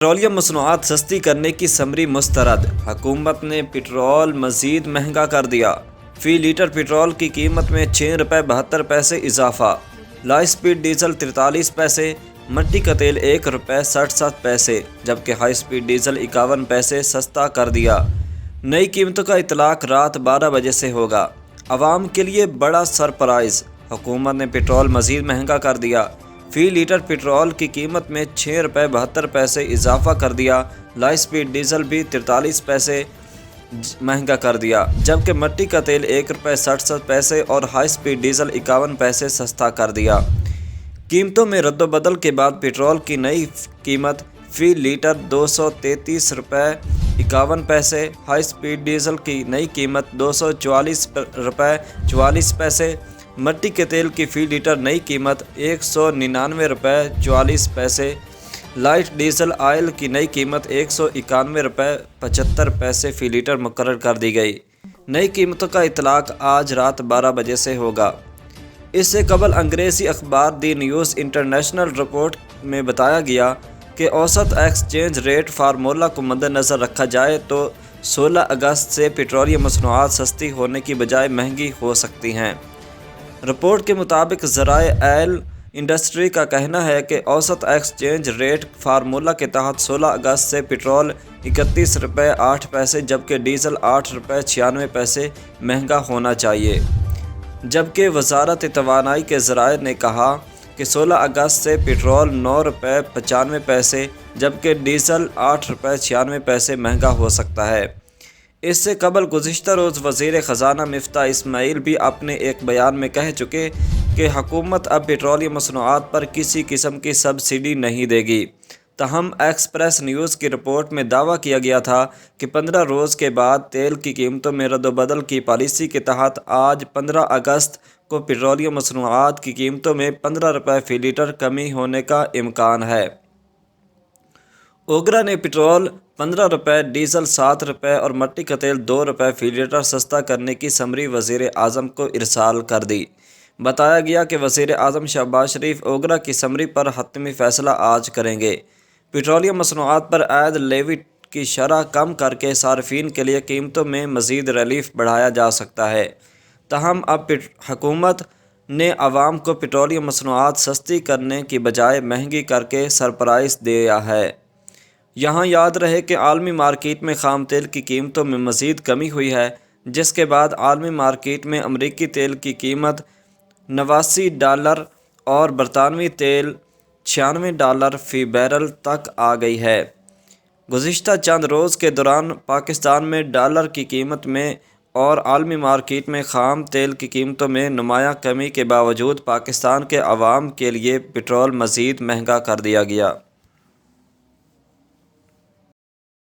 Petroleum मसनूआत सस्ती करने की समरी मुस्तरद। हुकूमत ने पेट्रोल मज़ीद महंगा कर दिया। फ़ी लीटर पेट्रोल की कीमत में ₹6.72 इजाफा। ला स्पीड डीजल 43 पैसे, मट्टी का तेल ₹1.67, जबकि हाई स्पीड डीजल 51 पैसे सस्ता कर दिया। नई कीमतों का इतलाक रात 12 बजे से होगा। आवाम के लिए बड़ा सरप्राइज़, हुकूमत ने पेट्रोल मज़ीद महंगा कर दिया। फ़ी लीटर पेट्रोल की कीमत में ₹6.72 इजाफा कर दिया। ला स्पीड डीजल भी 43 पैसे महंगा कर दिया, जबकि मट्टी का तेल ₹1.67 और हाई स्पीड डीजल 51 पैसे सस्ता कर दिया। कीमतों में रद्दोबदल के बाद पेट्रोल की नई कीमत फ़ी लीटर ₹233.51, हाई स्पीड डीजल की नई कीमत ₹244.44, मट्टी के तेल की फ़ी लीटर नई कीमत ₹199.44, लाइट डीजल ऑयल की नई कीमत ₹191.75 फ़ी लीटर मुकर्रर कर दी गई। नई कीमतों का इतलाक आज रात 12 बजे से होगा। इससे कबल अंग्रेज़ी अखबार दी न्यूज़ इंटरनेशनल रिपोर्ट में बताया गया कि औसत एक्सचेंज रेट फार्मूला को मद्देनज़र रखा जाए तो 16 अगस्त से पेट्रोलियम मसनूआत सस्ती होने की बजाय महंगी हो सकती हैं। रिपोर्ट के मुताबिक ज़राए ऑयल इंडस्ट्री का कहना है कि औसत एक्सचेंज रेट फार्मूला के तहत 16 अगस्त से पेट्रोल ₹31.08, जबकि डीजल ₹8.96 महंगा होना चाहिए। जबकि वज़ारत तवानाई के ज़राए ने कहा कि 16 अगस्त से पेट्रोल ₹9.95, जबकि डीजल ₹8.96 महंगा हो सकता है। इससे कबल गुज़िश्ता रोज़ वज़ीर ख़ज़ाना मिफ्ता इस्माइल भी अपने एक बयान में कह चुके कि हुकूमत अब पेट्रोलियम मसनूआत पर किसी किस्म की सब्सिडी नहीं देगी। तहम एक्सप्रेस न्यूज़ की रिपोर्ट में दावा किया गया था कि 15 रोज़ के बाद तेल की कीमतों में रद्दोबदल की पॉलिसी के तहत आज 15 अगस्त को पेट्रोलियम मसनूआत की कीमतों में ₹15 फ़ी लीटर कमी होने का इम्कान है। ओगरा ने पेट्रोल ₹15, डीजल ₹7 और मट्टी का तेल ₹2 फ़ी लीटर सस्ता करने की समरी वज़ीर आज़म को इरसाल कर दी। बताया गया कि वज़ीर आज़म शहबाज शरीफ ओगरा की समरी पर हतमी फ़ैसला आज करेंगे। पेट्रोलियम मसनूआत पर आयद लेवी की शरह कम करके सार्फिन के लिए कीमतों में मज़ीद रिलीफ बढ़ाया जा सकता है। तहम अब हुकूमत ने आवाम को पेट्रोलियम मसनूआत सस्ती करने की बजाय महंगी करके सरप्राइज़ दिया है। यहाँ याद रहे कि आलमी मार्केट में ख़ाम तेल की कीमतों में मज़ीद कमी हुई है, जिसके बाद आलमी मार्केट में अमरीकी तेल की कीमत $89 और बरतानवी तेल $96 फ़ी बैरल तक आ गई है। गुज़िश्ता चंद रोज़ के दौरान पाकिस्तान में डॉलर की कीमत में और आलमी मार्केट में ख़ाम तेल की कीमतों में नुमायाँ कमी के बावजूद पाकिस्तान के अवाम के लिए पेट्रोल मज़ीद महंगा कर दिया गया।